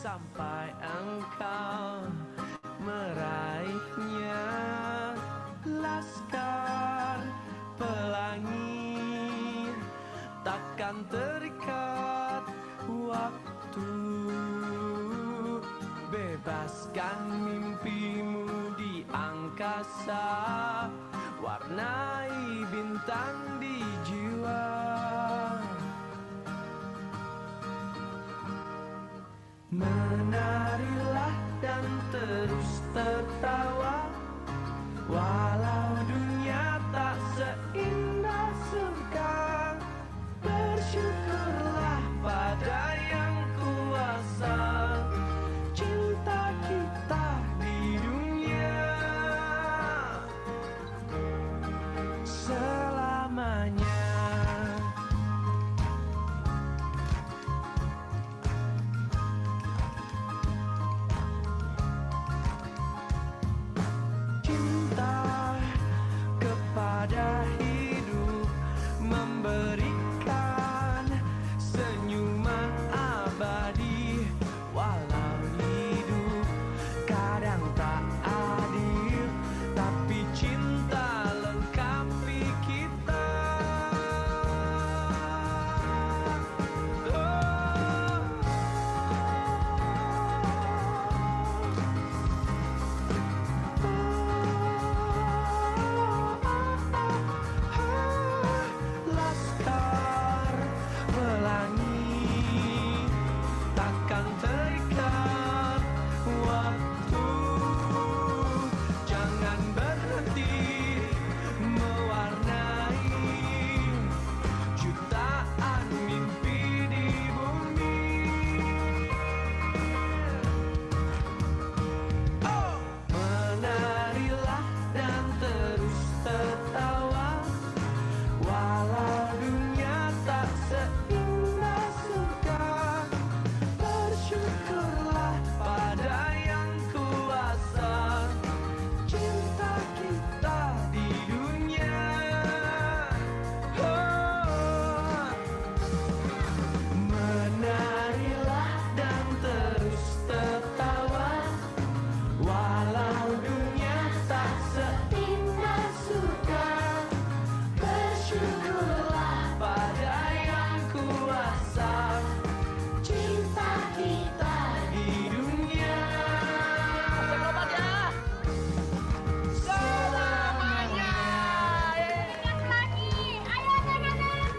sampai engkau meraihnya. Laskar pelangi takkan terikat waktu. Bebaskan mimpimu di angkasa, warnai bintang di jiwa. Menarilah dan terus tertawa, walau dunia tak seindah surga. Bersyukurlah pada yang kuasa, cinta kita di dunia selamanya. Pada hidup memberikan senyuman abadi, walau hidup kadang tak adil, tapi cinta lengkapi kita. Takkan terikat waktu, jangan berhenti mewarnai jutaan mimpi di bumi. Oh! Menarilah dan terus tertawa, walau dunia tak seindah surga. Bersyukurlah pada yang kuasa, cinta kita di dunia. Oh. Menarilah dan terus tertawa, walau dunia tak seindah surga. Bersyukurlah pada yang kuasa, cinta kita di dunia selamanya. Ingat lagi, ayo teman-teman.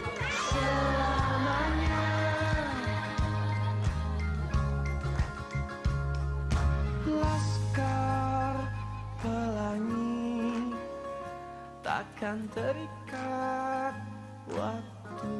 Selamanya. Laskar pelangi takkan terikat waktu.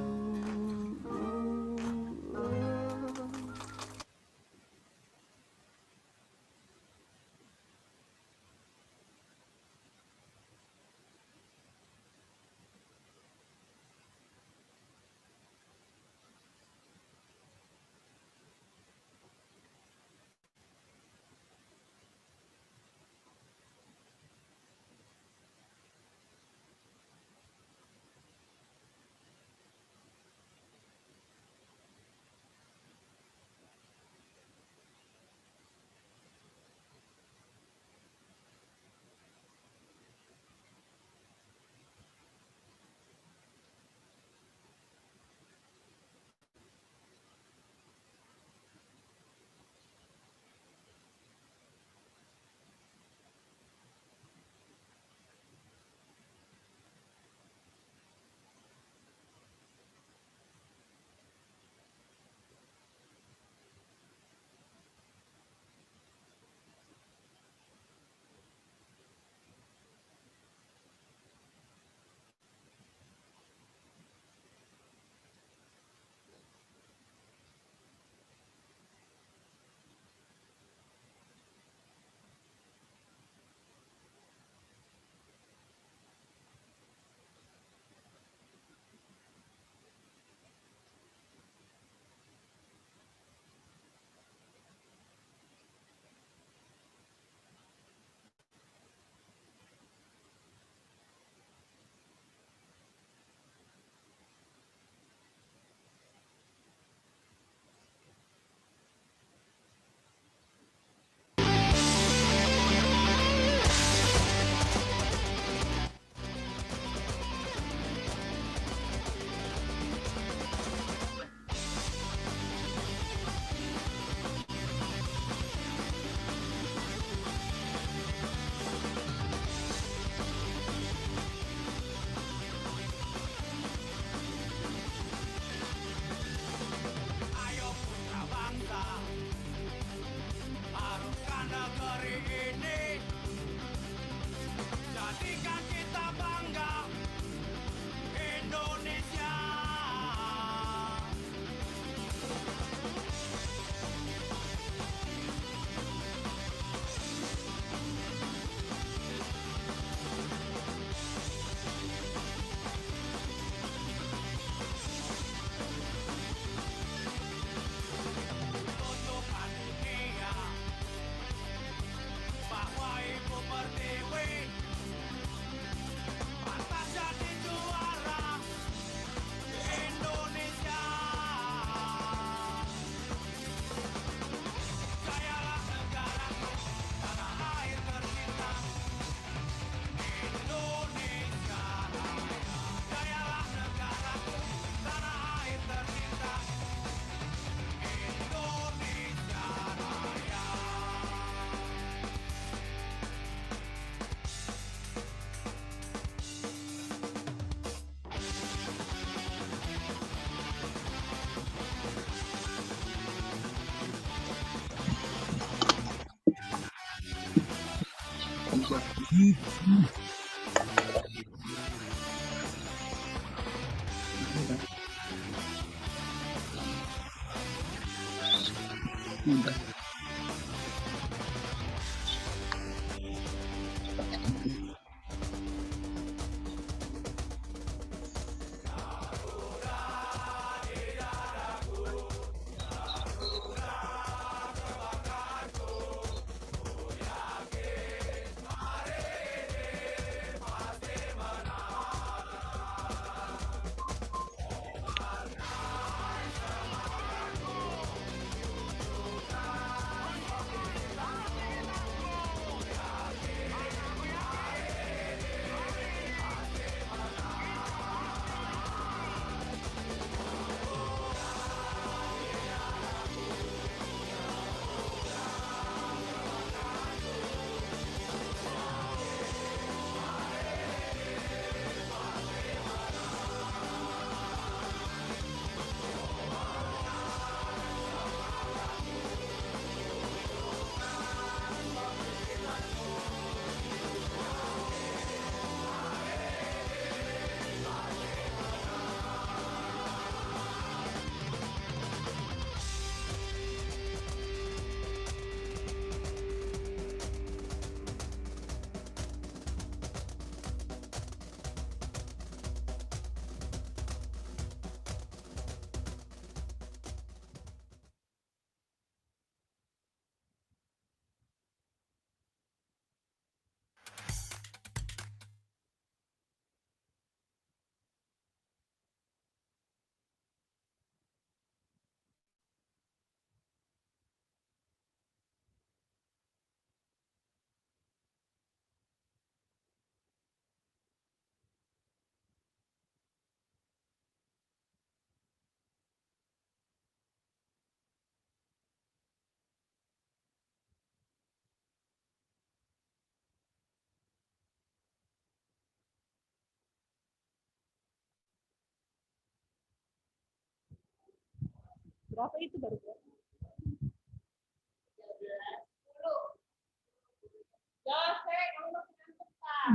Berapa itu baru?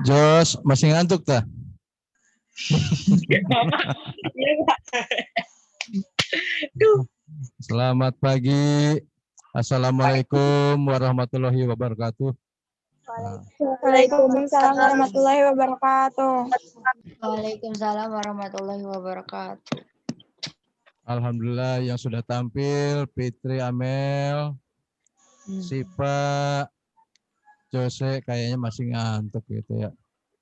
Jos, masih ngantuk tak? Selamat pagi. Assalamualaikum warahmatullahi wabarakatuh. Waalaikumsalam warahmatullahi wabarakatuh. Waalaikumsalam warahmatullahi wabarakatuh. Alhamdulillah yang sudah tampil Fitri, Amel, Sipa, Jose kayaknya masih ngantuk gitu ya.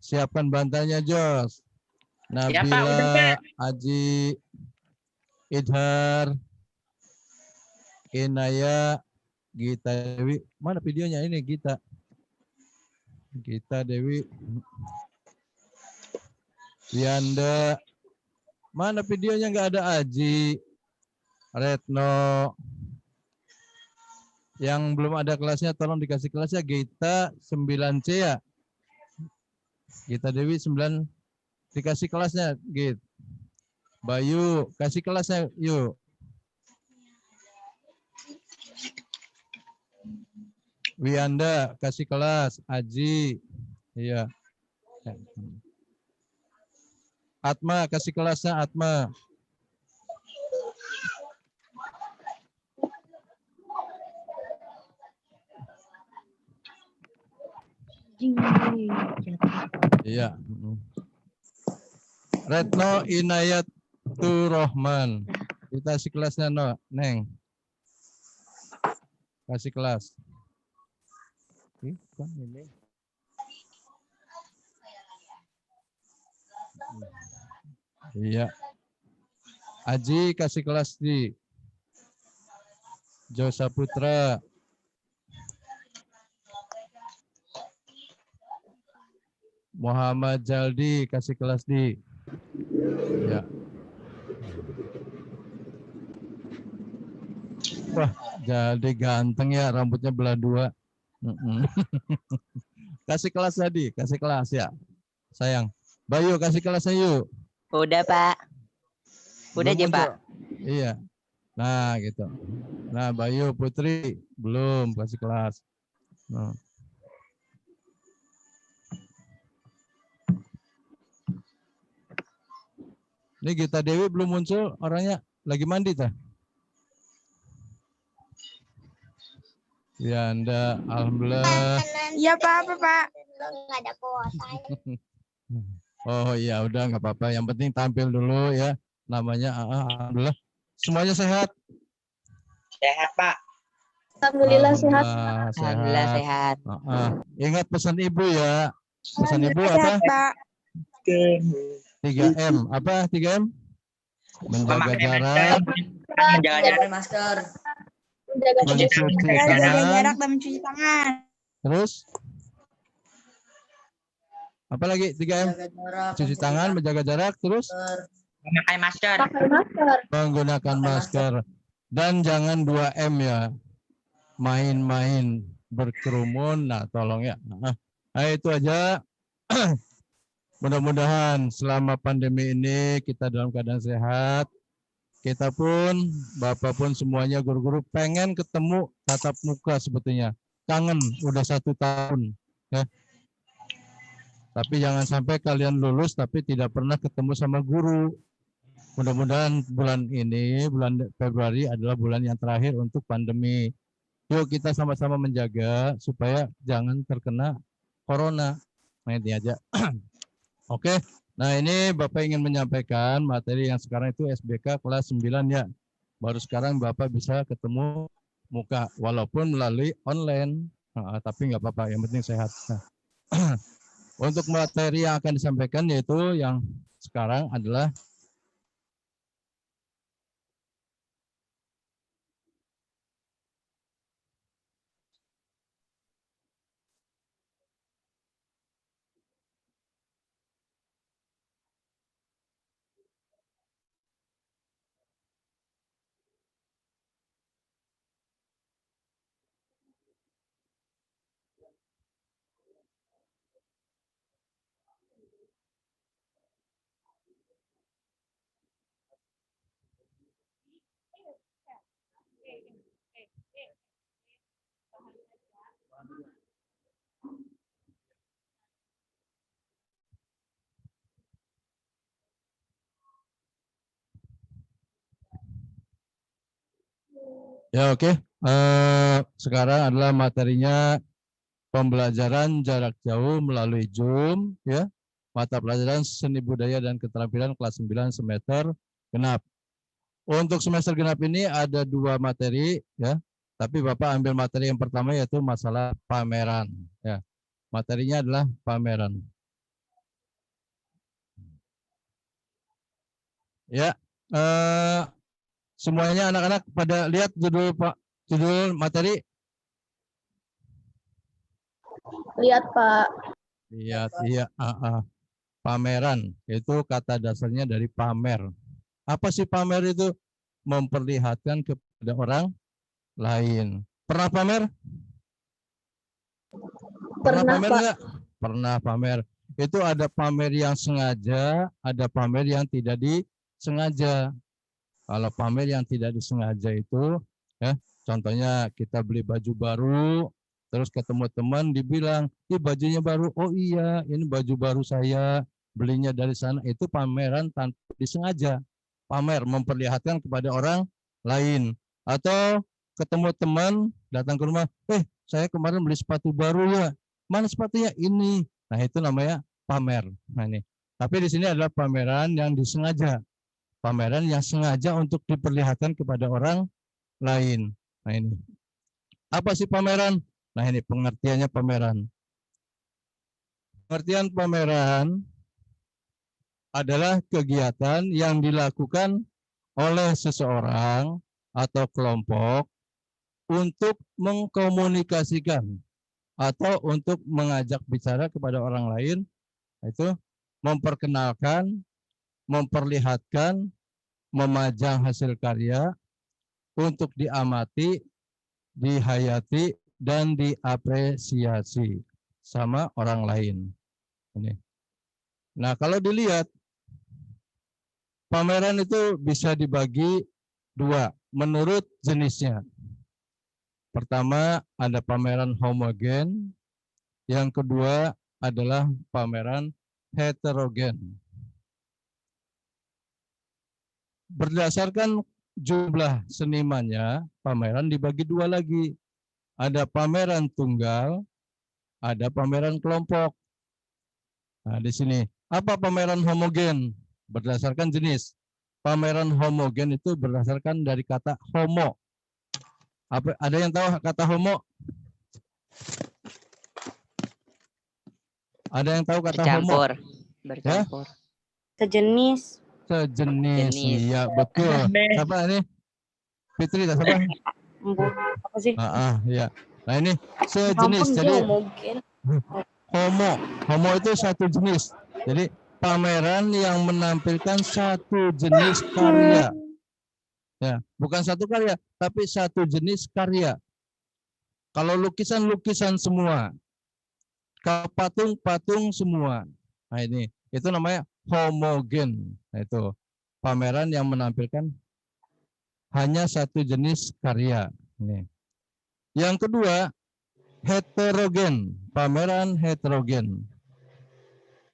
Siapkan bantalnya Jos. Nabila, Aji, Idhar, Inaya, Gita Dewi. Mana videonya ini Gita? Gita Dewi. Yanda. Mana videonya nggak ada Aji. Retno. Yang belum ada kelasnya tolong dikasih kelasnya Gita 9C ya. Gita Dewi 9 dikasih kelasnya Git. Bayu kasih kelasnya yuk. Wianda kasih kelas, Aji. Iya. Atma kasih kelasnya Atma. Iya. Retno Inayatur Rahman. Kita kasih kelasnya no, Neng. Kasih kelas. Ini. Iya. Aji kasih kelas di Josa Putra. Muhammad Jaldi kasih kelas di. Ya. Wah, Jaldi ganteng ya, rambutnya belah dua. Kasih kelas tadi, kasih kelas ya. Sayang. Bayu kasih kelasnya yuk. Udah, Pak. Udah aja, Pak. Iya. Nah, gitu. Nah, Bayu Putri belum kasih kelas. Nah. Ini Gita Dewi belum muncul, orangnya lagi mandi tah? Ya, Anda, alhamdulillah. Iya Pak, apa Pak? Nggak ada kuota. Oh iya, udah nggak apa-apa. Yang penting tampil dulu ya. Namanya alhamdulillah. Semuanya sehat. Sehat, Pak. Alhamdulillah sehat. Alhamdulillah sehat. sehat. Ingat pesan ibu ya. Pesan ibu Sehat apa? Pak. 3M. Apa 3M? Menjaga Memakai jarak, menjaga jarak. masker. Menjaga cuci tangan. mencuci Jaga tangan, jarak dan mencuci tangan. terus apa lagi 3M? Jaga jarak. Cuci tangan, menjaga jarak, terus Memakai masker. Pakai masker. menggunakan masker. Dan jangan 2M ya. Main-main berkerumun. Nah, tolong ya. Nah, itu aja. Mudah-mudahan selama pandemi ini kita dalam keadaan sehat. Kita pun, Bapak pun semuanya guru-guru pengen ketemu tatap muka sebetulnya. Kangen, udah 1 tahun. Ya. Tapi jangan sampai kalian lulus tapi tidak pernah ketemu sama guru. Mudah-mudahan bulan ini, bulan Februari adalah bulan yang terakhir untuk pandemi. Yuk kita sama-sama menjaga supaya jangan terkena corona. Nah ini aja. Oke, nah ini Bapak ingin menyampaikan materi yang sekarang itu SBK kelas 9 ya. Baru sekarang Bapak bisa ketemu muka walaupun melalui online. Tapi nggak apa-apa, yang penting sehat. Nah, untuk materi yang akan disampaikan yaitu yang sekarang adalah ya oke. Sekarang adalah materinya pembelajaran jarak jauh melalui Zoom ya. Mata pelajaran seni budaya dan keterampilan kelas 9 semester genap. Untuk semester genap ini ada 2 materi ya. Tapi Bapak ambil materi yang pertama yaitu masalah pameran ya. Materinya adalah pameran. Ya. Semuanya anak-anak pada lihat judul Pak, judul materi? Lihat Pak. Lihat, iya. Pameran itu kata dasarnya dari pamer. Apa sih pamer itu? Memperlihatkan kepada orang lain. Pernah pamer? Pernah Pernah, pamer Pak. enggak? Pernah pamer. Itu ada pamer yang sengaja, ada pamer yang tidak disengaja. Kalau pamer yang tidak disengaja itu, ya, contohnya kita beli baju baru, terus ketemu teman dibilang, "Ih, bajunya baru." "Oh iya, ini baju baru saya, belinya dari sana." Itu pameran tanpa disengaja. Pamer memperlihatkan kepada orang lain. Atau ketemu teman datang ke rumah, saya kemarin beli sepatu baru ya. Mana sepatunya? Ini. Nah, itu namanya pamer. Nah, ini. Tapi di sini adalah pameran yang disengaja. Pameran yang sengaja untuk diperlihatkan kepada orang lain. Nah ini. Apa sih pameran? Nah ini pengertiannya pameran. Pengertian pameran adalah kegiatan yang dilakukan oleh seseorang atau kelompok untuk mengkomunikasikan atau untuk mengajak bicara kepada orang lain, itu memperkenalkan, memperlihatkan, memajang hasil karya untuk diamati, dihayati, dan diapresiasi sama orang lain. Ini. Nah, kalau dilihat, pameran itu bisa dibagi 2 menurut jenisnya. Pertama, ada pameran homogen. Yang kedua adalah pameran heterogen. berdasarkan jumlah senimannya, pameran dibagi dua lagi. Ada pameran tunggal, ada pameran kelompok. Nah, di sini apa pameran homogen? Berdasarkan jenis. Pameran homogen itu berdasarkan dari kata homo. Apa ada yang tahu kata homo? Ada yang tahu kata homo? Bercampur. Sejenis. Sejenis. Jenis. Iya, betul. Siapa ini? Fitri, siapa? Apa sih? Ya. Nah, ini sejenis. Jadi homo itu satu jenis. Jadi pameran yang menampilkan satu jenis karya. Ya, bukan satu karya, tapi satu jenis karya. Kalau lukisan-lukisan semua, kalau patung-patung semua. Nah, ini itu namanya homogen. Nah, itu pameran yang menampilkan hanya satu jenis karya. Ini. Yang kedua, heterogen, pameran heterogen.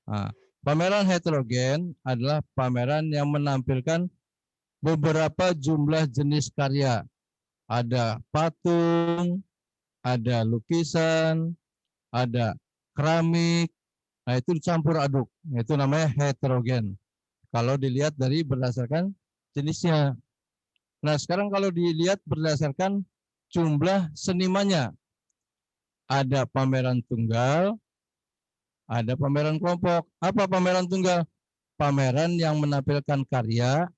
Nah, pameran heterogen adalah pameran yang menampilkan beberapa jumlah jenis karya. Ada patung, ada lukisan, ada keramik. Nah, itu dicampur aduk. Itu namanya heterogen. Kalau dilihat dari berdasarkan jenisnya. Nah, sekarang kalau dilihat berdasarkan jumlah senimannya. Ada pameran tunggal, ada pameran kelompok. Apa pameran tunggal? Pameran yang menampilkan karya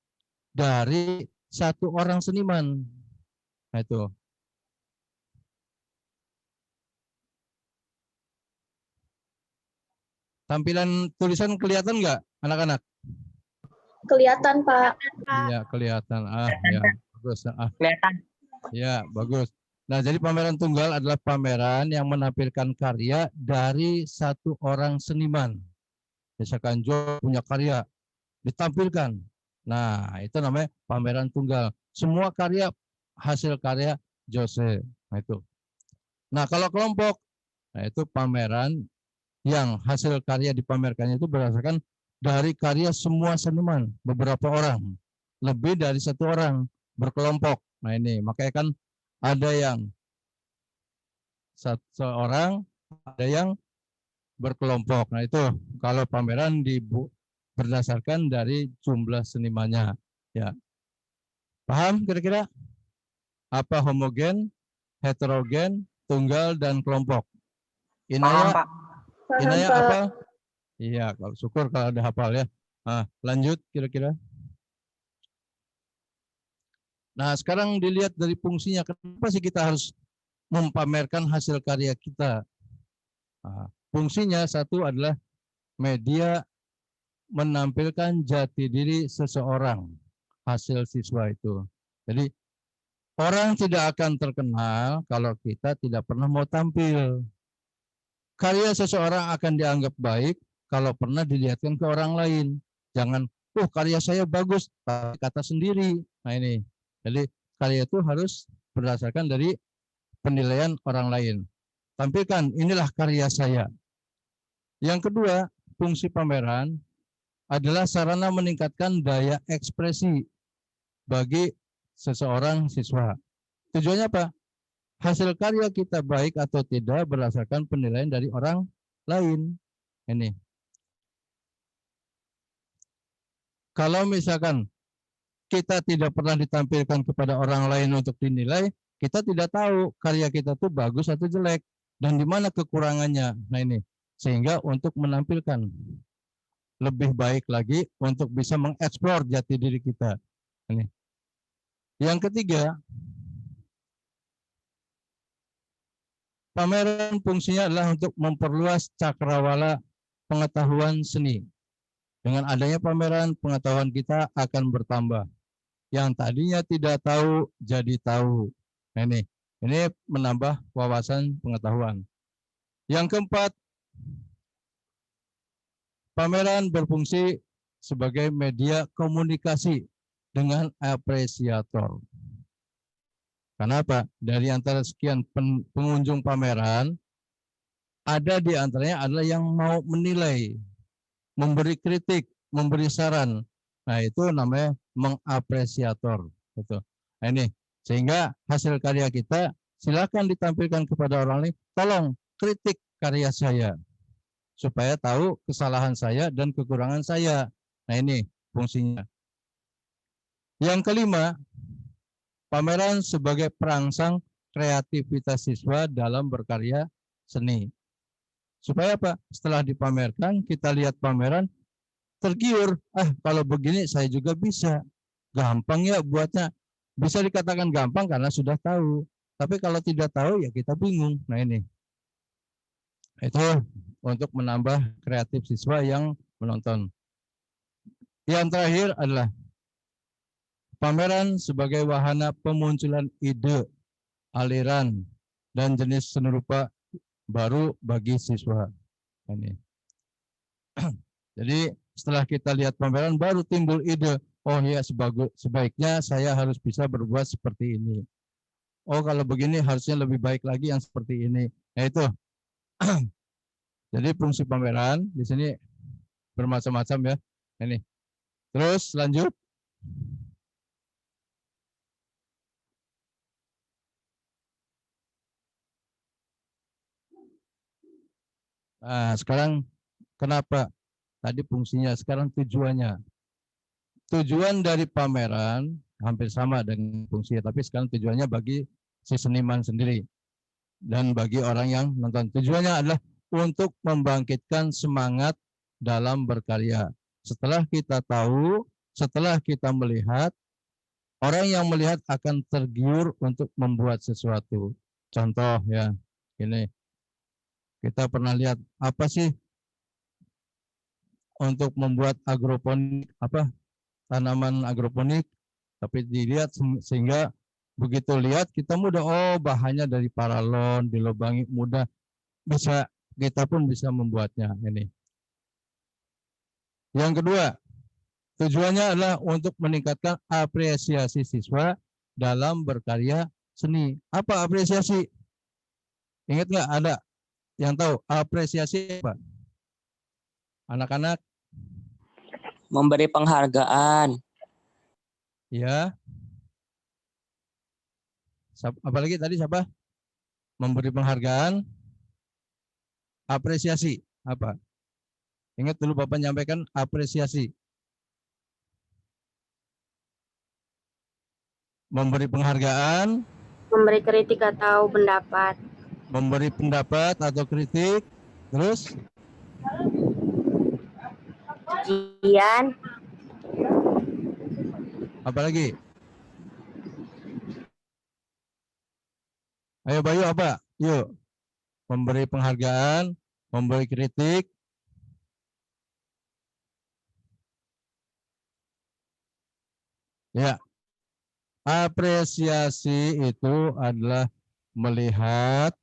dari satu orang seniman. Nah, itu. Tampilan tulisan kelihatan nggak, anak-anak? Kelihatan, Pak. Iya, kelihatan. Ya, bagus. Kelihatan. Ya, bagus. Nah, jadi pameran tunggal adalah pameran yang menampilkan karya dari satu orang seniman. Misalkan Jo punya karya, ditampilkan. Nah, itu namanya pameran tunggal. Semua karya, hasil karya Jose. Nah, itu. Nah, kalau kelompok, nah itu pameran yang hasil karya dipamerkannya itu berdasarkan dari karya semua seniman, beberapa orang. Lebih dari satu orang, berkelompok. Nah, ini, makanya kan ada yang seorang, ada yang berkelompok. Nah, itu kalau pameran berdasarkan dari jumlah senimannya. Ya. Paham kira-kira? Apa homogen, heterogen, tunggal, dan kelompok? Paham, Pak. Inaya Pak. apa? Iya, kalau syukur kalau ada hafal ya. Nah, lanjut kira-kira. Nah, sekarang dilihat dari fungsinya. Kenapa sih kita harus mempamerkan hasil karya kita? Nah, fungsinya satu adalah media menampilkan jati diri seseorang, hasil siswa itu. Jadi, orang tidak akan terkenal kalau kita tidak pernah mau tampil. Karya seseorang akan dianggap baik kalau pernah dilihatkan ke orang lain. Jangan, karya saya bagus, tapi kata sendiri. Nah, ini. Jadi karya itu harus berdasarkan dari penilaian orang lain. Tampilkan, inilah karya saya. Yang kedua, fungsi pameran adalah sarana meningkatkan daya ekspresi bagi seseorang siswa. Tujuannya apa? Hasil karya kita baik atau tidak berdasarkan penilaian dari orang lain. Ini. Kalau misalkan kita tidak pernah ditampilkan kepada orang lain untuk dinilai, kita tidak tahu karya kita itu bagus atau jelek dan di mana kekurangannya. Nah, ini sehingga untuk menampilkan lebih baik lagi untuk bisa mengeksplor jati diri kita. Ini. Yang ketiga, pameran fungsinya adalah untuk memperluas cakrawala pengetahuan seni. Dengan adanya pameran, pengetahuan kita akan bertambah. Yang tadinya tidak tahu, jadi tahu. Nah, ini menambah wawasan pengetahuan. Yang keempat, pameran berfungsi sebagai media komunikasi dengan apresiator. Kenapa? Dari antara sekian pengunjung pameran, ada di antaranya adalah yang mau menilai, memberi kritik, memberi saran. Nah, itu namanya mengapresiator. Gitu. Nah, ini sehingga hasil karya kita silakan ditampilkan kepada orang lain. Tolong kritik karya saya supaya tahu kesalahan saya dan kekurangan saya. Nah, ini fungsinya. Yang kelima, pameran sebagai perangsang kreativitas siswa dalam berkarya seni. Supaya apa? Setelah dipamerkan, kita lihat pameran, tergiur. Kalau begini saya juga bisa. Gampang ya buatnya. Bisa dikatakan gampang karena sudah tahu. Tapi kalau tidak tahu ya kita bingung. Nah ini. Itu untuk menambah kreatif siswa yang menonton. Yang terakhir adalah pameran sebagai wahana pemunculan ide, aliran, dan jenis seni rupa baru bagi siswa. Ini. Jadi setelah kita lihat pameran baru timbul ide. Oh ya, sebaiknya saya harus bisa berbuat seperti ini. Oh kalau begini harusnya lebih baik lagi yang seperti ini. Nah itu. Jadi fungsi pameran di sini bermacam-macam ya. Ini. Terus lanjut. Nah, sekarang kenapa? Tadi fungsinya, sekarang tujuannya. Tujuan dari pameran hampir sama dengan fungsinya, tapi sekarang tujuannya bagi si seniman sendiri dan bagi orang yang nonton. Tujuannya adalah untuk membangkitkan semangat dalam berkarya. Setelah kita tahu, setelah kita melihat, orang yang melihat akan tergiur untuk membuat sesuatu. Contoh ya, ini. Kita pernah lihat apa sih untuk membuat agroponik, tanaman agroponik, tapi dilihat sehingga begitu lihat kita mudah, oh bahannya dari paralon, dilubangi mudah, bisa kita pun bisa membuatnya ini. Yang kedua, tujuannya adalah untuk meningkatkan apresiasi siswa dalam berkarya seni. Apa apresiasi? Ingat nggak ada yang tahu apresiasi apa? Anak-anak? Memberi penghargaan. Ya. Apalagi tadi siapa? Memberi penghargaan. Apresiasi. Apa? Ingat dulu Bapak menyampaikan apresiasi. Memberi penghargaan. Memberi kritik atau pendapat. Memberi pendapat atau kritik. Terus? Pujian. Apa lagi? Ayo Bayu apa? Yuk. Memberi penghargaan, memberi kritik. Ya. Apresiasi itu adalah melihat,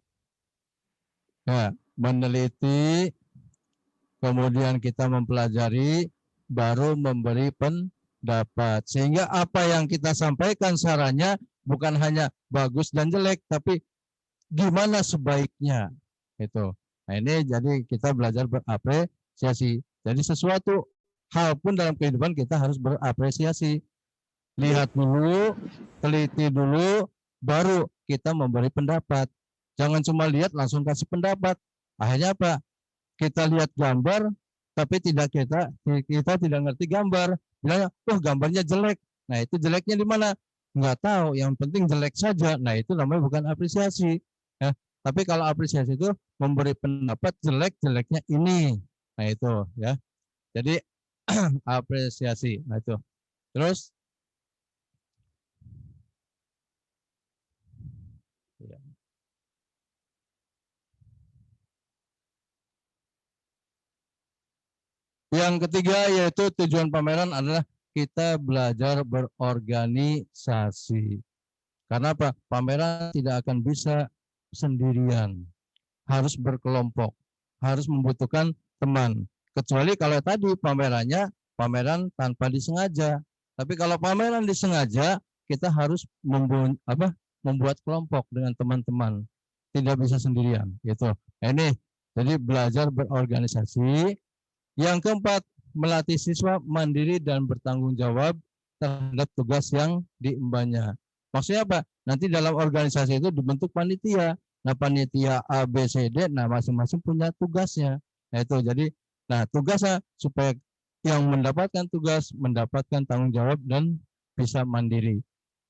ya, meneliti, kemudian kita mempelajari, baru memberi pendapat. Sehingga apa yang kita sampaikan sarannya bukan hanya bagus dan jelek, tapi gimana sebaiknya. Itu. Nah ini jadi kita belajar berapresiasi. Jadi sesuatu hal pun dalam kehidupan kita harus berapresiasi. Lihat dulu, teliti dulu, baru kita memberi pendapat. Jangan cuma lihat langsung kasih pendapat. Akhirnya apa? Kita lihat gambar, tapi kita tidak ngerti gambar. Bilangnya, gambarnya jelek. Nah itu jeleknya di mana? Nggak tahu. Yang penting jelek saja. Nah itu namanya bukan apresiasi. Ya. Tapi kalau apresiasi itu memberi pendapat jeleknya ini. Nah itu ya. Jadi apresiasi. Nah itu. Terus yang ketiga yaitu tujuan pameran adalah kita belajar berorganisasi. Karena apa? Pameran tidak akan bisa sendirian. Harus berkelompok. Harus membutuhkan teman. Kecuali kalau tadi pameran tanpa disengaja. Tapi kalau pameran disengaja, kita harus membuat kelompok dengan teman-teman. Tidak bisa sendirian. Gitu. Nah, ini jadi belajar berorganisasi. Yang keempat, melatih siswa mandiri dan bertanggung jawab terhadap tugas yang diembannya. Maksudnya apa? Nanti dalam organisasi itu dibentuk panitia. Nah, panitia A, B, C, D, nah masing-masing punya tugasnya. Nah, itu jadi, nah tugasnya supaya yang mendapatkan tugas mendapatkan tanggung jawab dan bisa mandiri.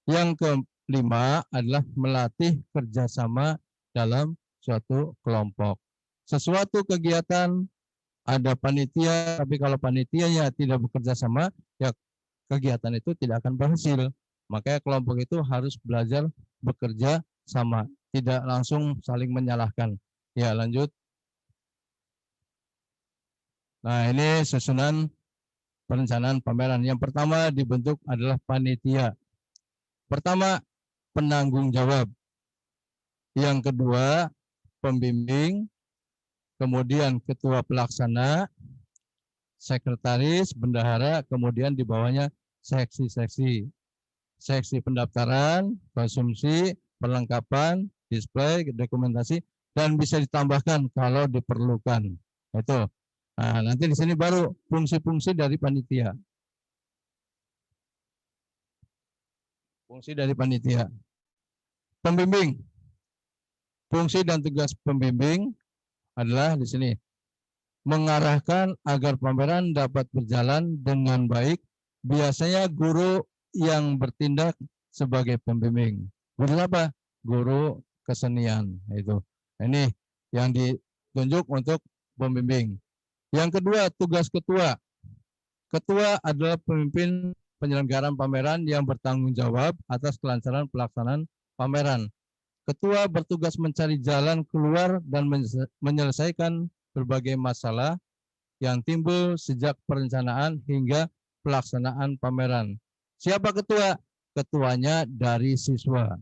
Yang kelima adalah melatih kerjasama dalam suatu kelompok. Sesuatu kegiatan ada panitia, tapi kalau panitianya tidak bekerja sama, ya kegiatan itu tidak akan berhasil. Makanya kelompok itu harus belajar bekerja sama, tidak langsung saling menyalahkan. Ya, lanjut. Nah, ini susunan perencanaan pameran. Yang pertama dibentuk adalah panitia. Pertama, penanggung jawab. Yang kedua, pembimbing. Kemudian ketua pelaksana, sekretaris, bendahara, kemudian di bawahnya seksi-seksi. Seksi pendaftaran, konsumsi, perlengkapan, display, dokumentasi, dan bisa ditambahkan kalau diperlukan. Itu. Nah, nanti di sini baru fungsi-fungsi dari panitia. Fungsi dari panitia. Pembimbing. Fungsi dan tugas pembimbing adalah di sini mengarahkan agar pameran dapat berjalan dengan baik. Biasanya guru yang bertindak sebagai pembimbing. Guru apa? Guru kesenian itu. Ini yang ditunjuk untuk pembimbing. Yang kedua, tugas ketua. Ketua adalah pemimpin penyelenggaraan pameran yang bertanggung jawab atas kelancaran pelaksanaan pameran. Ketua bertugas mencari jalan keluar dan menyelesaikan berbagai masalah yang timbul sejak perencanaan hingga pelaksanaan pameran. Siapa ketua? Ketuanya dari siswa.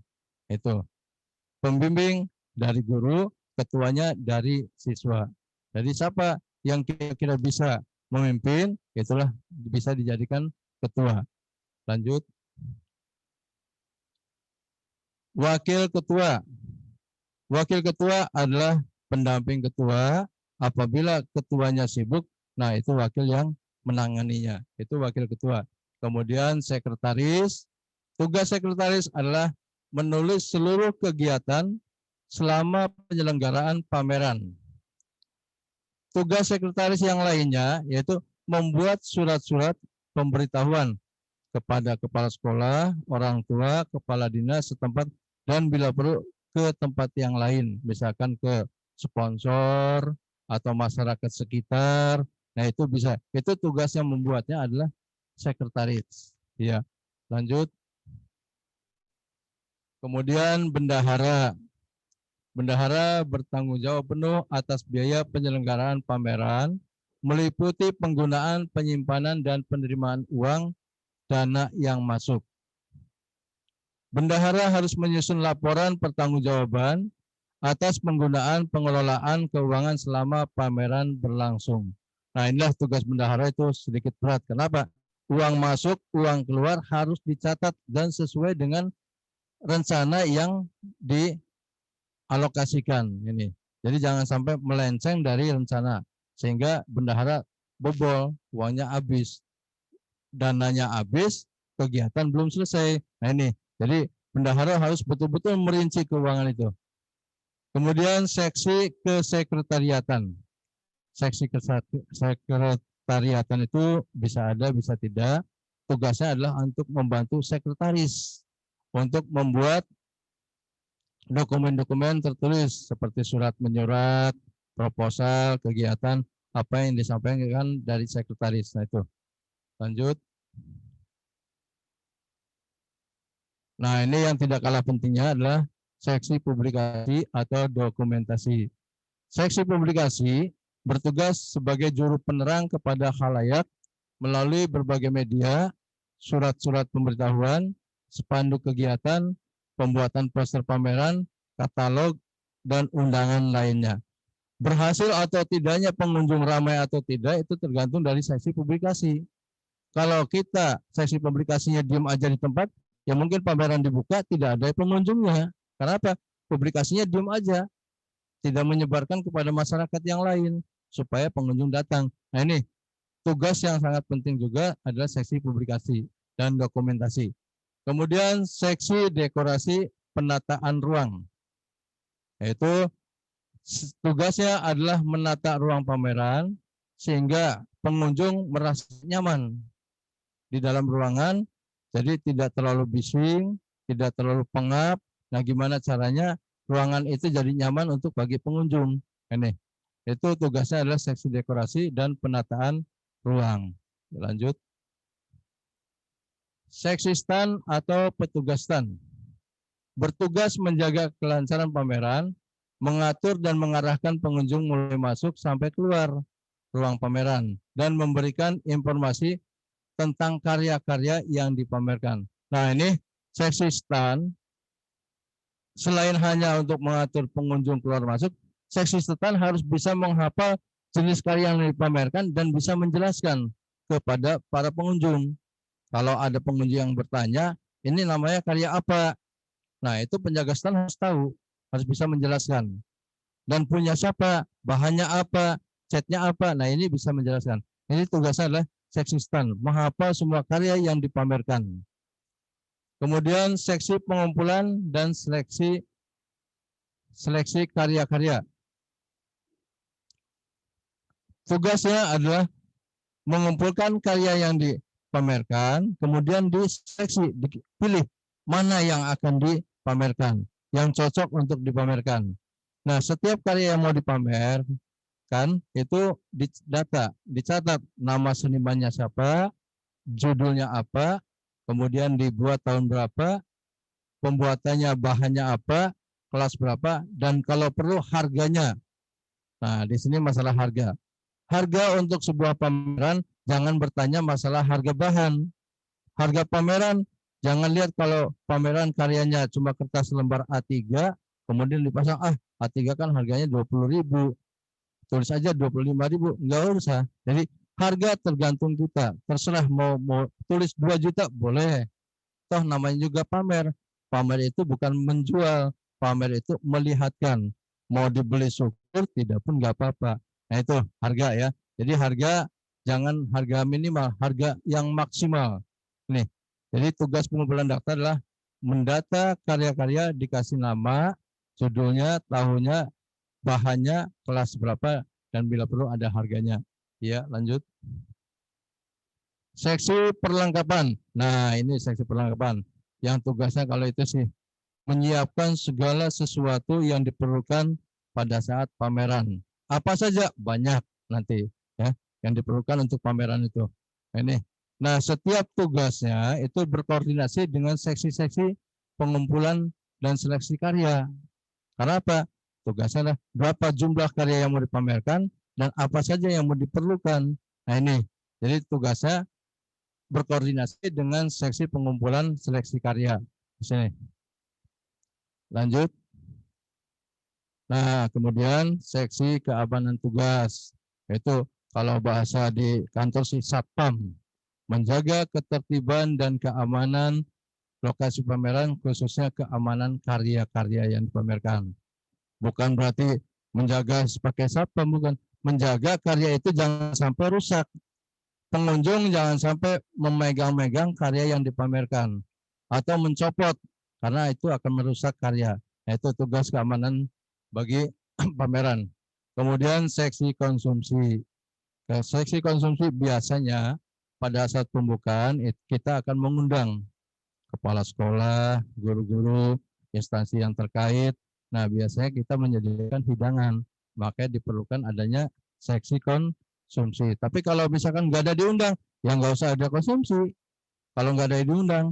Itu. Pembimbing dari guru, ketuanya dari siswa. Jadi siapa yang kira-kira bisa memimpin, itulah bisa dijadikan ketua. Lanjut. Wakil ketua. Wakil ketua adalah pendamping ketua. Apabila ketuanya sibuk, nah itu wakil yang menanganinya. Itu wakil ketua. Kemudian sekretaris. Tugas sekretaris adalah menulis seluruh kegiatan selama penyelenggaraan pameran. Tugas sekretaris yang lainnya yaitu membuat surat-surat pemberitahuan kepada kepala sekolah, orang tua, kepala dinas setempat, dan bila perlu ke tempat yang lain, misalkan ke sponsor atau masyarakat sekitar. Nah, itu bisa. Itu tugas yang membuatnya adalah sekretaris. Ya, lanjut. Kemudian bendahara. Bendahara bertanggung jawab penuh atas biaya penyelenggaraan pameran, meliputi penggunaan, penyimpanan, dan penerimaan uang dana yang masuk. Bendahara harus menyusun laporan pertanggungjawaban atas penggunaan pengelolaan keuangan selama pameran berlangsung. Nah, inilah tugas bendahara, itu sedikit berat. Kenapa? Uang masuk, uang keluar harus dicatat dan sesuai dengan rencana yang dialokasikan ini. Jadi jangan sampai melenceng dari rencana sehingga bendahara bobol, uangnya habis, dananya habis, kegiatan belum selesai. Nah, ini. Jadi bendahara harus betul-betul merinci keuangan itu. Kemudian seksi kesekretariatan. Seksi kesekretariatan itu bisa ada, bisa tidak. Tugasnya adalah untuk membantu sekretaris untuk membuat dokumen-dokumen tertulis seperti surat menyurat, proposal, kegiatan, apa yang disampaikan dari sekretaris. Nah, itu. Lanjut. Nah, ini yang tidak kalah pentingnya adalah seksi publikasi atau dokumentasi. Seksi publikasi bertugas sebagai juru penerang kepada khalayak melalui berbagai media, surat-surat pemberitahuan, spanduk kegiatan, pembuatan poster pameran, katalog, dan undangan lainnya. Berhasil atau tidaknya pengunjung ramai atau tidak itu tergantung dari seksi publikasi. Kalau kita seksi publikasinya diam aja di tempat, ya mungkin pameran dibuka tidak ada pengunjungnya. Karena apa? Publikasinya diam aja, tidak menyebarkan kepada masyarakat yang lain supaya pengunjung datang. Nah, ini tugas yang sangat penting juga adalah seksi publikasi. dan dokumentasi. Kemudian seksi dekorasi penataan ruang, yaitu tugasnya adalah menata ruang pameran sehingga pengunjung merasa nyaman di dalam ruangan, jadi tidak terlalu bising, tidak terlalu pengap. Nah, gimana caranya ruangan itu jadi nyaman untuk bagi pengunjung? Ini, itu tugasnya adalah seksi dekorasi dan penataan ruang. Lanjut. Seksi stand atau petugas stand bertugas menjaga kelancaran pameran, mengatur dan mengarahkan pengunjung mulai masuk sampai keluar ruang pameran, dan memberikan informasi tentang karya-karya yang dipamerkan. Nah, ini seksi stand, selain hanya untuk mengatur pengunjung keluar masuk, seksi stand harus bisa menghafal jenis karya yang dipamerkan dan bisa menjelaskan kepada para pengunjung. Kalau ada pengunjung yang bertanya, ini namanya karya apa? Nah, itu penjaga stand harus tahu, harus bisa menjelaskan. Dan punya siapa, bahannya apa, catnya apa. Nah, ini bisa menjelaskan. Ini tugasnya adalah seksi stand, menghafal semua karya yang dipamerkan. Kemudian seksi pengumpulan dan seleksi karya-karya. Tugasnya adalah mengumpulkan karya yang dipamerkan, kemudian diseleksi, dipilih mana yang akan dipamerkan, yang cocok untuk dipamerkan. Nah, setiap karya yang mau dipamerkan itu didata, dicatat nama senimannya siapa, judulnya apa, kemudian dibuat tahun berapa, pembuatannya bahannya apa, kelas berapa, dan kalau perlu harganya. Nah, di sini masalah harga. Harga untuk sebuah pameran jangan bertanya masalah harga bahan. Harga pameran jangan lihat kalau pameran karyanya cuma kertas lembar A3, kemudian dipasang, A3 kan harganya 20.000, tulis aja 25.000, nggak usah. Jadi harga tergantung kita, terserah mau tulis 2 juta boleh. Toh namanya juga pamer. Pamer itu bukan menjual, pamer itu melihatkan. Mau dibeli syukur, tidak pun nggak apa-apa. Nah, itu harga ya. Jadi harga jangan harga minimal, harga yang maksimal. Nih, jadi tugas pengumpulan data adalah mendata karya-karya, dikasih nama, judulnya, tahunnya, bahannya, kelas berapa, dan bila perlu ada harganya. Ya, lanjut. Seksi perlengkapan. Nah, ini seksi perlengkapan. Yang tugasnya kalau itu sih menyiapkan segala sesuatu yang diperlukan pada saat pameran. Apa saja? Banyak nanti ya yang diperlukan untuk pameran itu. Ini. Nah, setiap tugasnya itu berkoordinasi dengan seksi-seksi pengumpulan dan seleksi karya. Karena apa? Tugasnya adalah berapa jumlah karya yang mau dipamerkan dan apa saja yang mau diperlukan. Nah, ini. Jadi tugasnya berkoordinasi dengan seksi pengumpulan seleksi karya. Di sini. Lanjut. Nah, kemudian seksi keamanan tugas. Itu kalau bahasa di kantor sih satpam. Menjaga ketertiban dan keamanan lokasi pameran, khususnya keamanan karya-karya yang dipamerkan. Bukan berarti menjaga sebagai satpam, bukan. Menjaga karya itu jangan sampai rusak. Pengunjung jangan sampai memegang-megang karya yang dipamerkan. Atau mencopot, karena itu akan merusak karya. Itu tugas keamanan bagi pameran. Kemudian seksi konsumsi. Seksi konsumsi biasanya pada saat pembukaan kita akan mengundang kepala sekolah, guru-guru, instansi yang terkait. Nah, biasanya kita menyediakan hidangan, makanya diperlukan adanya seksi konsumsi. Tapi kalau misalkan nggak ada diundang, ya nggak usah ada konsumsi. Kalau nggak ada yang diundang,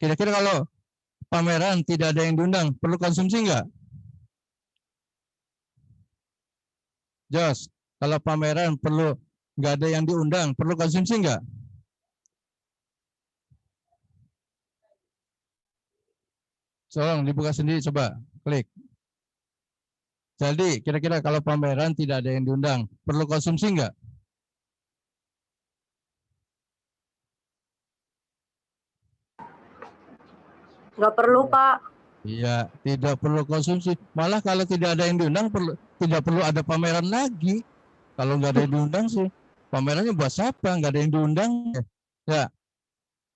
kira-kira kalau pameran tidak ada yang diundang, perlu konsumsi nggak? Jos, kalau pameran perlu nggak ada yang diundang, perlu konsumsi nggak? Tolong dibuka sendiri, coba klik. Jadi kira-kira kalau pameran tidak ada yang diundang, perlu konsumsi nggak? Nggak perlu, Pak. Iya, tidak perlu konsumsi. Malah kalau tidak ada yang diundang, tidak perlu ada pameran lagi. Kalau nggak ada yang diundang sih, pamerannya buat siapa? Nggak ada yang diundang. Ya,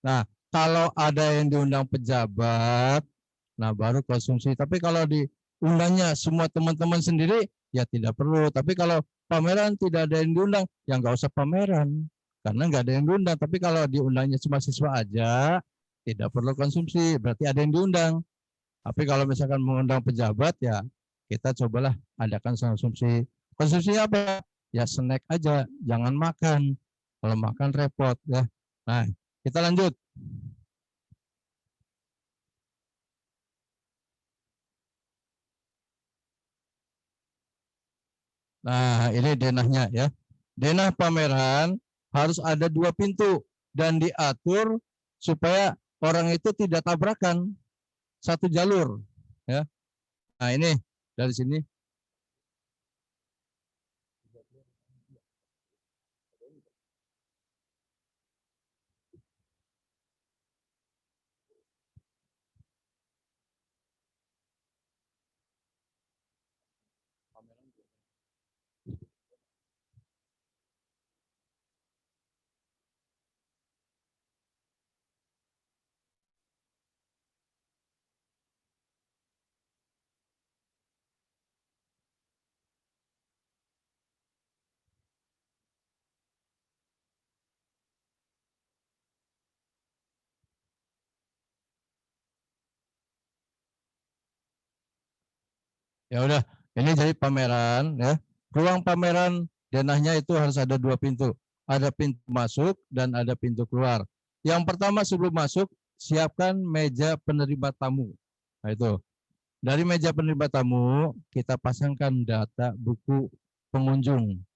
Nah, kalau ada yang diundang pejabat, nah baru konsumsi. Tapi kalau diundangnya semua teman-teman sendiri, ya tidak perlu. Tapi kalau pameran tidak ada yang diundang, ya nggak usah pameran. Karena nggak ada yang diundang. Tapi kalau diundangnya cuma siswa aja, tidak perlu konsumsi. Berarti ada yang diundang. Tapi kalau misalkan mengundang pejabat, ya kita cobalah adakan konsumsi. Konsumsinya apa? Ya snack aja, jangan makan. Kalau makan repot ya. Nah, kita lanjut. Nah, ini denahnya ya. Denah pameran harus ada 2 pintu dan diatur supaya orang itu tidak tabrakan, satu jalur ya. Nah, ini dari sini. Ya udah, ini jadi pameran ya. Ruang pameran denahnya itu harus ada 2 pintu. Ada pintu masuk dan ada pintu keluar. Yang pertama sebelum masuk, siapkan meja penerima tamu. Nah itu. Dari meja penerima tamu, kita pasangkan data buku pengunjung.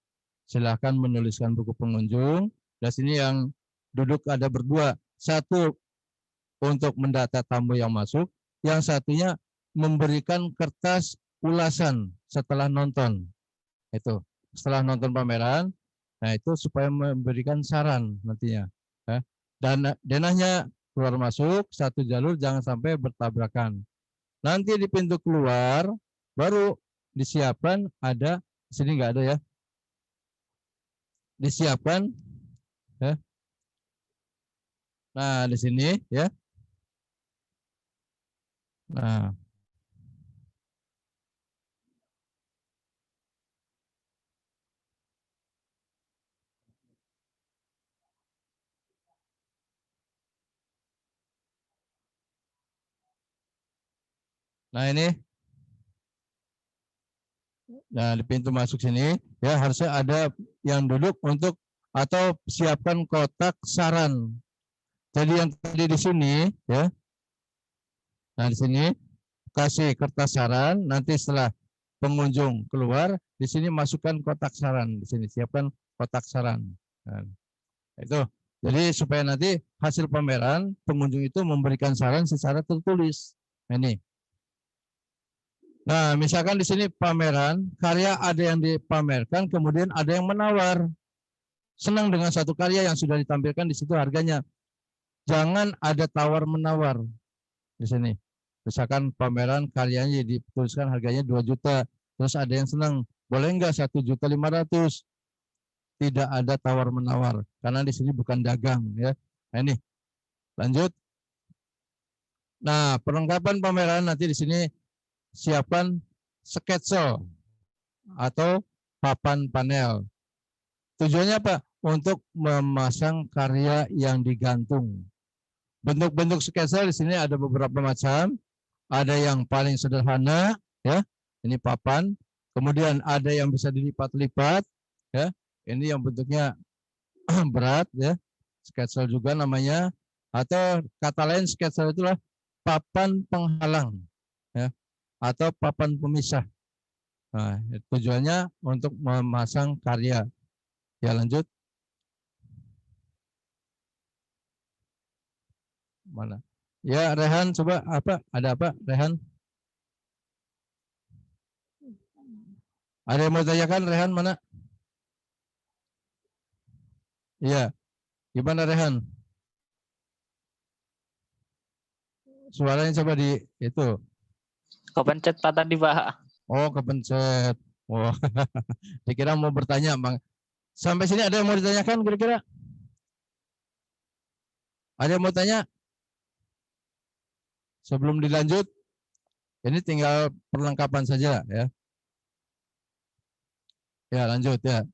Silahkan menuliskan buku pengunjung. Dan sini yang duduk ada berdua. Satu untuk mendata tamu yang masuk. Yang satunya memberikan kertas ulasan setelah nonton. Itu setelah nonton pameran, nah itu supaya memberikan saran nantinya. Dan denahnya keluar masuk satu jalur, jangan sampai bertabrakan. Nanti di pintu keluar baru disiapkan ada, di sini nggak ada ya, disiapkan ya. Nah di sini ya. Nah. Nah ini, nah di pintu masuk sini ya harusnya ada yang duduk untuk atau siapkan kotak saran. Jadi yang tadi di sini ya, nah di sini kasih kertas saran. Nanti setelah pengunjung keluar, di sini masukkan kotak saran. Di sini siapkan kotak saran. Nah, itu. Jadi supaya nanti hasil pameran pengunjung itu memberikan saran secara tertulis. Nah, ini. Nah, misalkan di sini pameran, karya ada yang dipamerkan, kemudian ada yang menawar. Senang dengan satu karya yang sudah ditampilkan di situ harganya. Jangan ada tawar-menawar di sini. Misalkan pameran karyanya dituliskan harganya 2 juta, terus ada yang senang, boleh enggak 1.500.000? Tidak ada tawar-menawar, karena di sini bukan dagang ya. Nah, ini. Lanjut. Nah, perlengkapan pameran nanti di sini siapkan sketsel atau papan panel. Tujuannya apa? Untuk memasang karya yang digantung. Bentuk-bentuk sketsel di sini ada beberapa macam. Ada yang paling sederhana, ya. Ini papan. Kemudian ada yang bisa dilipat-lipat, ya. Ini yang bentuknya berat, ya. Sketsel juga namanya. Atau kata lain sketsel itulah papan penghalang, ya. Atau papan pemisah. Nah, tujuannya untuk memasang karya. Ya, lanjut. Mana? Ya, Rehan, coba apa? Ada apa, Rehan? Ada yang mau tanyakan, Rehan mana? Iya. Gimana, Rehan? Suaranya coba di itu. Kepencet Pak tadi, Pak. Oh, kepencet. Oh, dikira mau bertanya, Bang. Sampai sini ada yang mau ditanyakan kira-kira? Ada yang mau tanya? Sebelum dilanjut, ini tinggal perlengkapan saja ya. Ya, lanjut ya.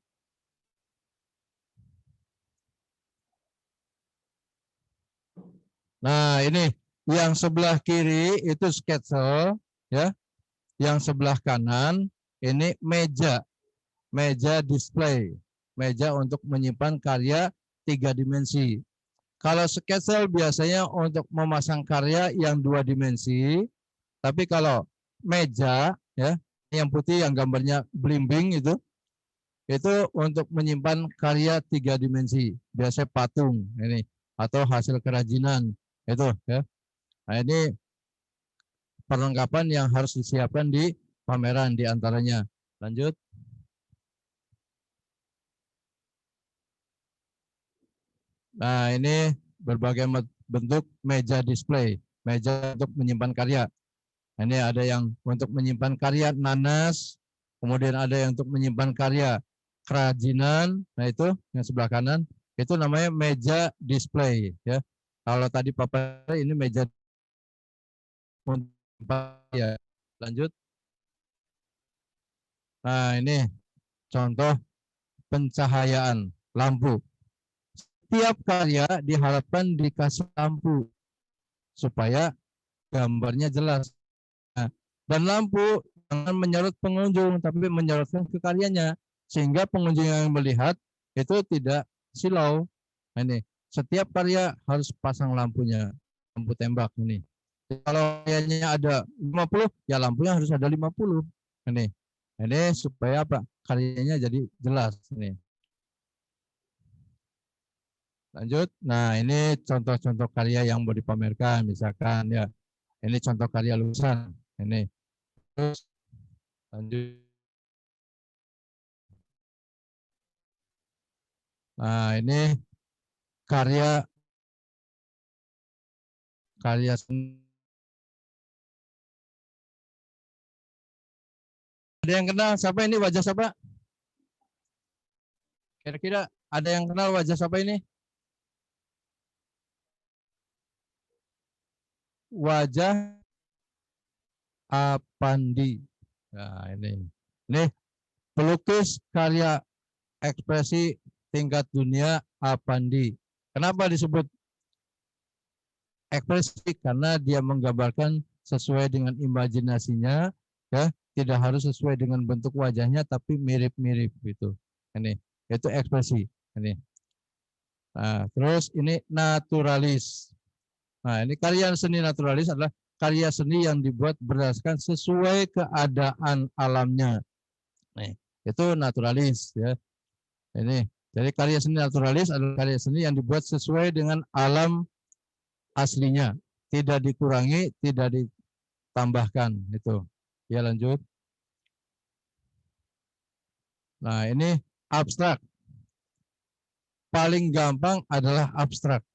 Nah, ini yang sebelah kiri itu sketsel ya. Yang sebelah kanan ini meja. Meja display. Meja untuk menyimpan karya 3 dimensi. Kalau sketsel biasanya untuk memasang karya yang 2 dimensi. Tapi kalau meja ya, yang putih yang gambarnya belimbing itu untuk menyimpan karya 3 dimensi. Biasanya patung ini atau hasil kerajinan itu ya. Nah, ini perlengkapan yang harus disiapkan di pameran diantaranya. Lanjut. Nah, ini berbagai bentuk meja display, meja untuk menyimpan karya. Ini ada yang untuk menyimpan karya nanas, kemudian ada yang untuk menyimpan karya kerajinan. Nah, itu yang sebelah kanan, itu namanya meja display ya. Kalau tadi Papa ini meja untuk ya. Lanjut. Nah, ini contoh pencahayaan lampu. Setiap karya diharapkan dikasih lampu supaya gambarnya jelas. Nah, dan lampu jangan menyorot pengunjung, tapi menyorotkan ke karyanya sehingga pengunjung yang melihat itu tidak silau. Nah, ini setiap karya harus pasang lampunya, lampu tembak ini. Kalau karyanya ada 50, ya lampunya harus ada 50. Ini supaya apa? Karyanya jadi jelas ini. Lanjut. Nah, ini contoh-contoh karya yang mau dipamerkan, misalkan ya. Ini contoh karya lukisan. Ini. Terus lanjut. Nah, ini karya seni. Ada yang kenal siapa ini, wajah siapa? Kira-kira ada yang kenal wajah siapa ini? Wajah Apandi. Nah, ini pelukis karya ekspresi tingkat dunia Apandi. Kenapa disebut ekspresi? Karena dia menggambarkan sesuai dengan imajinasinya, ya, tidak harus sesuai dengan bentuk wajahnya, tapi mirip-mirip gitu. Ini itu ekspresi. Ini. Nah, terus ini naturalis. Nah, ini karya seni naturalis adalah karya seni yang dibuat berdasarkan sesuai keadaan alamnya. Nih, itu naturalis ya. Ini jadi karya seni naturalis adalah karya seni yang dibuat sesuai dengan alam aslinya, tidak dikurangi, tidak ditambahkan itu. Ya, lanjut. Nah, ini abstrak. Paling gampang adalah abstrak.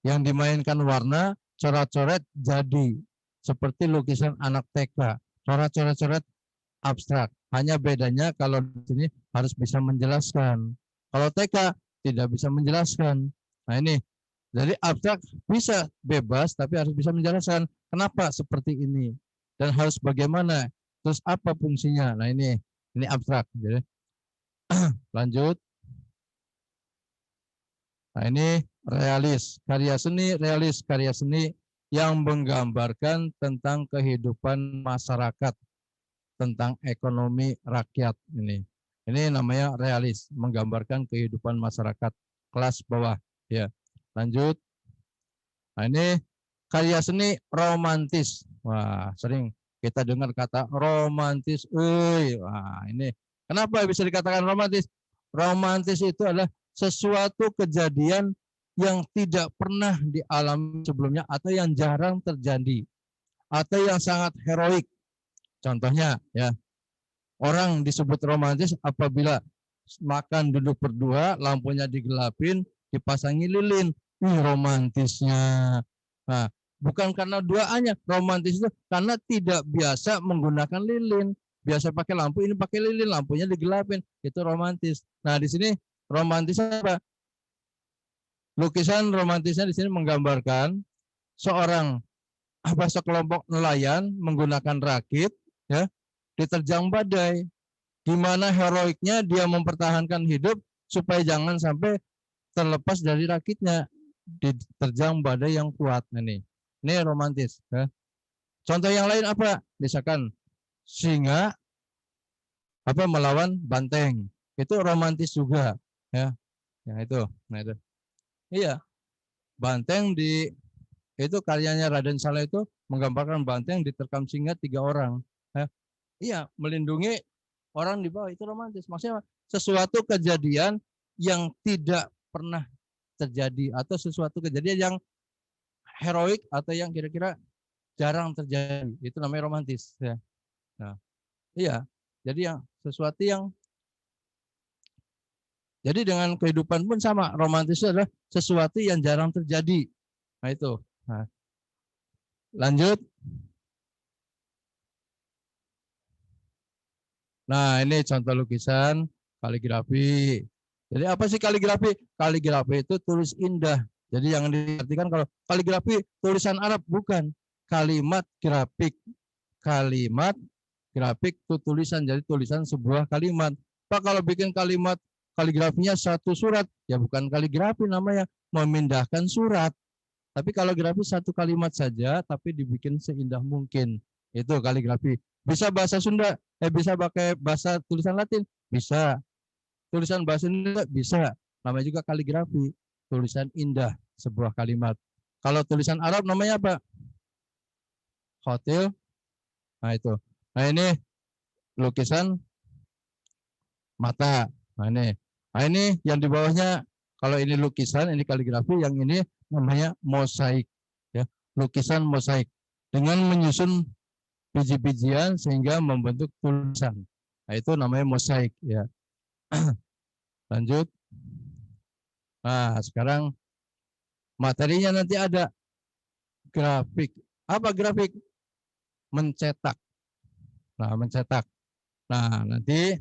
Yang dimainkan warna, coret-coret jadi seperti lukisan anak TK. Coret-coret abstrak. Hanya bedanya kalau di sini harus bisa menjelaskan. Kalau TK tidak bisa menjelaskan. Nah, ini. Jadi abstrak bisa bebas tapi harus bisa menjelaskan kenapa seperti ini dan harus bagaimana, terus apa fungsinya. Nah, ini abstrak. Jadi lanjut. Nah, ini realis, karya seni realis, karya seni yang menggambarkan tentang kehidupan masyarakat, tentang ekonomi rakyat. Ini namanya realis, menggambarkan kehidupan masyarakat kelas bawah. Ya, lanjut. Nah, ini karya seni romantis. Wah, sering kita dengar kata romantis. Wah, ini kenapa bisa dikatakan romantis? Romantis itu adalah sesuatu kejadian yang tidak pernah dialami sebelumnya atau yang jarang terjadi atau yang sangat heroik. Contohnya ya, orang disebut romantis apabila makan duduk berdua, lampunya digelapin, dipasangi lilin. Romantisnya. Nah, bukan karena duaannya, romantis itu karena tidak biasa menggunakan lilin. Biasa pakai lampu, ini pakai lilin, lampunya digelapin, itu romantis. Nah, di sini romantis apa? lukisan romantisnya di sini menggambarkan seorang sekelompok nelayan menggunakan rakit ya diterjang badai, di mana heroiknya dia mempertahankan hidup supaya jangan sampai terlepas dari rakitnya, diterjang badai yang kuat. Ini romantis ya. Contoh yang lain apa? Misalkan singa melawan banteng, itu romantis juga ya. Itu. Iya, banteng itu karyanya Raden Saleh itu menggambarkan banteng diterkam singa 3 orang ya. Iya, melindungi orang di bawah, itu romantis. Maksudnya sesuatu kejadian yang tidak pernah terjadi atau sesuatu kejadian yang heroik atau yang kira-kira jarang terjadi, itu namanya romantis ya. Nah, iya. Jadi yang sesuatu yang jadi dengan kehidupan pun sama, romantis itu adalah sesuatu yang jarang terjadi. Nah, itu. Nah, lanjut. Nah, ini contoh lukisan kaligrafi. Jadi apa sih kaligrafi? Kaligrafi itu tulis indah. Jadi yang diartikan kalau kaligrafi tulisan Arab, bukan. Kalimat grafik. Kalimat grafik itu tulisan, jadi tulisan sebuah kalimat. Pak, kalau bikin kalimat kaligrafinya satu surat, ya bukan kaligrafi namanya, memindahkan surat. Tapi kalau grafis satu kalimat saja, tapi dibikin seindah mungkin. Itu kaligrafi. Bisa bahasa Sunda, bisa pakai bahasa tulisan Latin, bisa. Tulisan bahasa Indonesia bisa. Namanya juga kaligrafi, tulisan indah sebuah kalimat. Kalau tulisan Arab namanya apa? Hotel. Nah itu. Nah ini lukisan mata. Nah ini yang di bawahnya, kalau ini lukisan, ini kaligrafi, yang ini namanya mosaik. Ya, lukisan mosaik dengan menyusun biji-bijian sehingga membentuk tulisan. Nah itu namanya mosaik. Ya. Lanjut. Nah sekarang materinya nanti ada grafik. Apa grafik? Mencetak. Nah mencetak. Nah nanti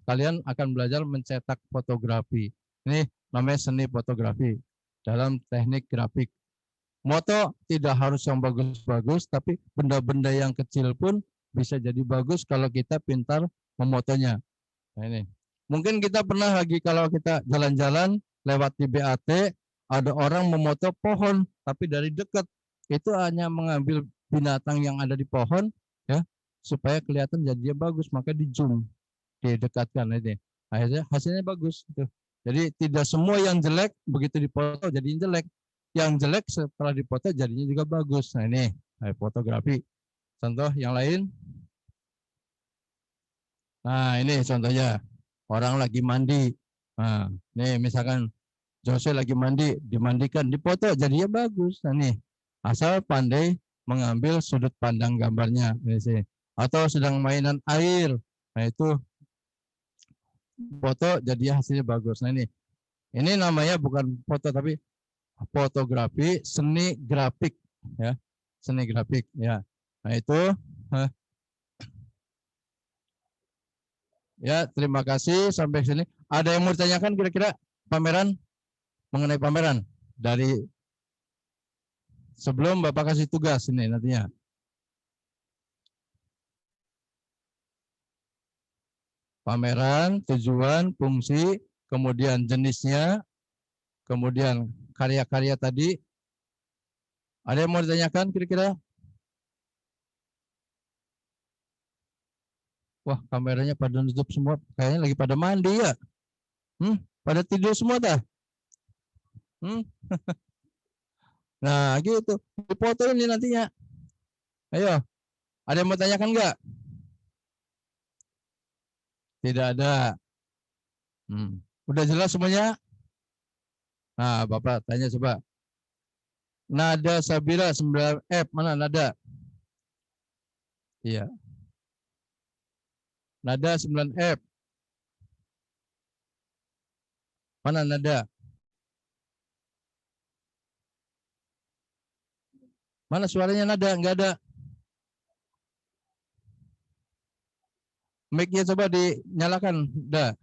kalian akan belajar mencetak fotografi. Ini namanya seni fotografi dalam teknik grafik. Moto tidak harus yang bagus-bagus, tapi benda-benda yang kecil pun bisa jadi bagus kalau kita pintar memotonya. Nah ini. Mungkin kita pernah lagi kalau kita jalan-jalan lewat di BAT, ada orang memoto pohon, tapi dari dekat. Itu hanya mengambil binatang yang ada di pohon, ya, supaya kelihatan jadinya bagus, maka di zoom, didekatkan ini. Akhirnya hasilnya bagus. Gitu. Jadi tidak semua yang jelek begitu dipoto jadinya jelek. Yang jelek setelah dipoto jadinya juga bagus. Nah ini fotografi. Contoh yang lain. Nah ini contohnya. Orang lagi mandi. Nah, nih misalkan Jose lagi mandi, dimandikan, dipoto, jadinya bagus. Nah, nih, asal pandai mengambil sudut pandang gambarnya. Atau sedang mainan air. Nah, itu foto jadi hasilnya bagus. Nah, ini namanya bukan foto tapi fotografi, seni grafik. Ya, seni grafik. Ya, nah itu. Ya, terima kasih sampai sini. Ada yang mau ditanyakan kira-kira pameran, mengenai pameran dari sebelum Bapak kasih tugas ini nantinya. Pameran, tujuan, fungsi, kemudian jenisnya, kemudian karya-karya tadi. Ada yang mau ditanyakan kira-kira? Wah, kameranya pada nutup semua. Kayaknya lagi pada mandi ya. Pada tidur semua dah. Nah, gitu. Dipoto ini nantinya. Ayo. Ada yang mau tanyakan enggak? Tidak ada. Udah jelas semuanya? Nah, Bapak tanya coba. Nada Sabira 9F. Mana nada? Iya. Nada 9F. Mana nada? Mana suaranya nada? Enggak ada. Mic-nya coba dinyalakan. Dah.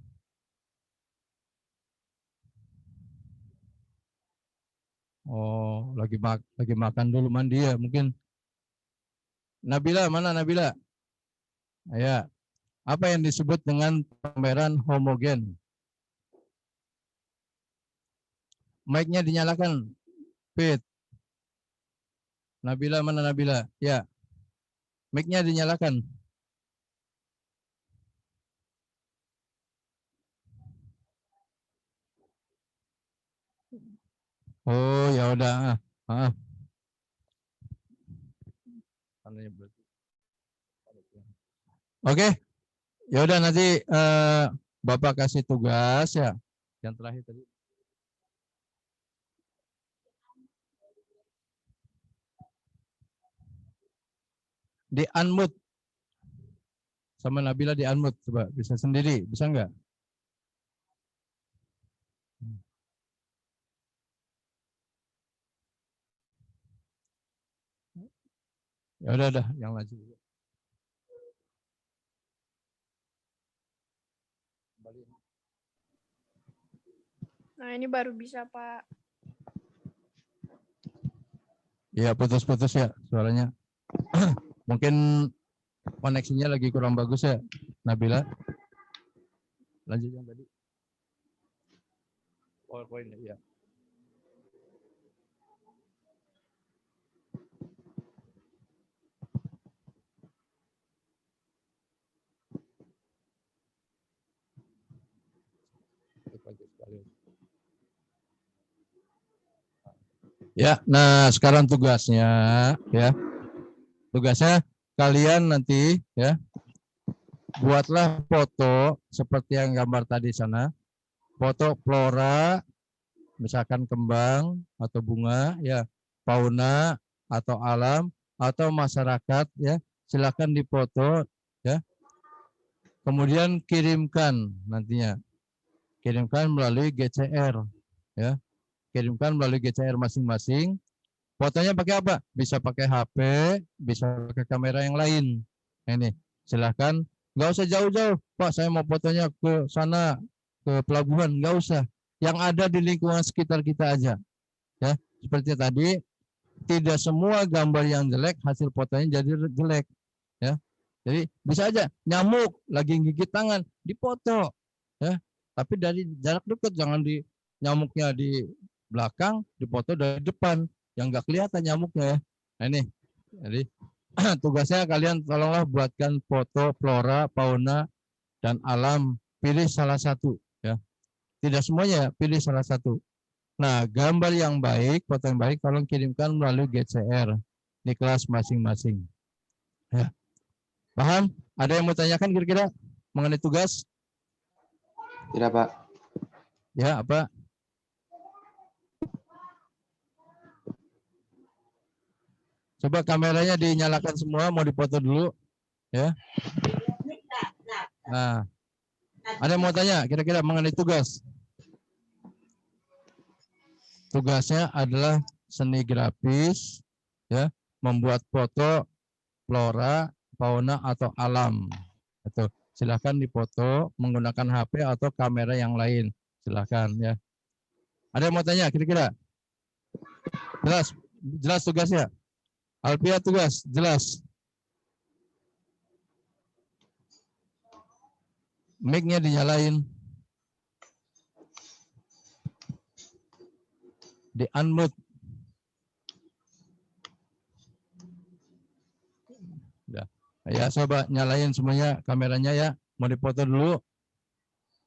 Oh, lagi makan dulu mandi ya mungkin. Nabila, mana Nabila? Ya, apa yang disebut dengan pameran homogen? Mic-nya dinyalakan, Pit. Nabila, mana Nabila? Ya, mic-nya dinyalakan. Oh, ya udah. Ah. Oke, ya udah nanti Bapak kasih tugas ya. Yang terakhir tadi. Di unmute sama Nabila di unmute coba bisa sendiri, bisa enggak? Ya udah yang laju. Nah, ini baru bisa, Pak. Iya, putus-putus ya suaranya. Mungkin koneksinya lagi kurang bagus ya, Nabila. Lanjut yang tadi. PowerPoint ya. Ya, nah sekarang tugasnya ya. Tugasnya kalian nanti ya buatlah foto seperti yang gambar tadi sana. Foto flora, misalkan kembang atau bunga ya, fauna atau alam atau masyarakat ya. Silakan dipoto ya. Kemudian kirimkan nantinya. Kirimkan melalui GCR ya. Kirimkan melalui GCR masing-masing. Fotonya pakai apa? Bisa pakai HP, bisa pakai kamera yang lain. Nah, ini silahkan. Nggak usah jauh-jauh. Pak, saya mau fotonya ke sana, ke pelabuhan. Nggak usah. Yang ada di lingkungan sekitar kita aja. Ya, seperti tadi, tidak semua gambar yang jelek, hasil fotonya jadi jelek. Ya, jadi bisa aja nyamuk lagi gigit tangan, dipoto. Ya, tapi dari jarak dekat, jangan di nyamuknya di belakang, dipoto dari depan yang nggak kelihatan nyamuknya ya. Nah ini, jadi tugasnya kalian tolonglah buatkan foto flora, fauna, dan alam. Pilih salah satu ya. Tidak semuanya, pilih salah satu. Nah, gambar yang baik, foto yang baik, tolong kirimkan melalui GCR di kelas masing-masing. Ya. Paham? Ada yang mau tanyakan kira-kira mengenai tugas? Tidak, Pak. Ya, apa? Coba kameranya dinyalakan semua, mau dipoto dulu. Ya. Nah, ada yang mau tanya kira-kira mengenai tugas? Tugasnya adalah seni grafis, ya, membuat foto flora, fauna atau alam. Itu silahkan dipoto menggunakan HP atau kamera yang lain. Silahkan ya. Ada yang mau tanya kira-kira? Jelas, jelas tugasnya. Alpia tugas, jelas. Mic-nya dinyalain. Di unmute. Udah. Ya, coba nyalain semuanya kameranya ya. Mau dipoto dulu.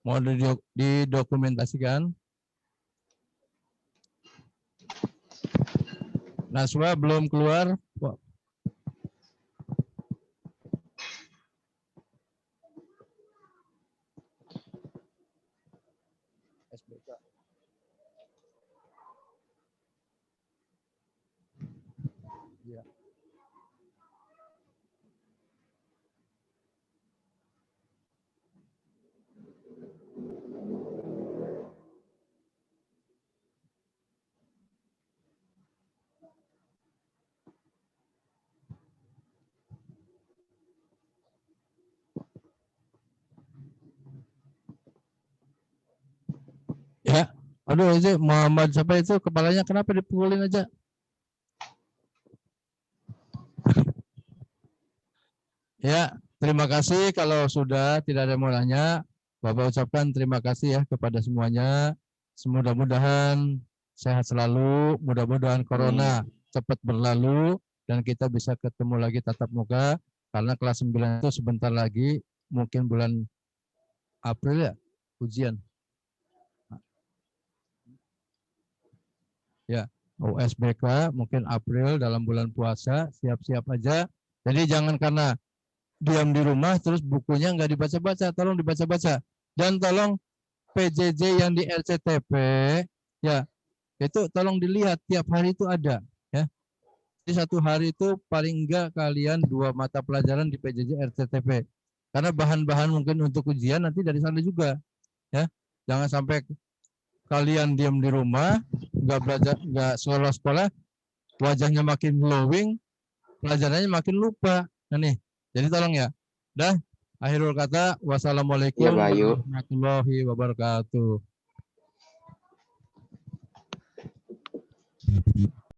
Mau didokumentasikan. Nah, semua belum keluar. SBK. Ya. Ya, Aduh, itu Muhammad siapa itu kepalanya kenapa dipukulin aja? Ya, terima kasih kalau sudah tidak ada yang mau nanya. Bapak ucapkan terima kasih ya kepada semuanya. Mudah-mudahan sehat selalu, mudah-mudahan corona cepat berlalu dan kita bisa ketemu lagi tatap muka karena kelas 9 itu sebentar lagi mungkin bulan April ya ujian. Ya, USBK mungkin April dalam bulan puasa, siap-siap aja. Jadi jangan karena diam di rumah terus bukunya nggak dibaca-baca, tolong dibaca-baca. Dan tolong PJJ yang di LCTP, ya itu tolong dilihat tiap hari itu ada. Ya. Di satu hari itu paling enggak kalian 2 mata pelajaran di PJJ LCTP. Karena bahan-bahan mungkin untuk ujian nanti dari sana juga. Ya, jangan sampai kalian diam di rumah, nggak belajar, nggak sekolah, wajahnya makin glowing, pelajarannya makin lupa. Nah nih, jadi tolong ya. Dah, akhirul kata, wassalamualaikum Iya, Bayu. warahmatullahi wabarakatuh.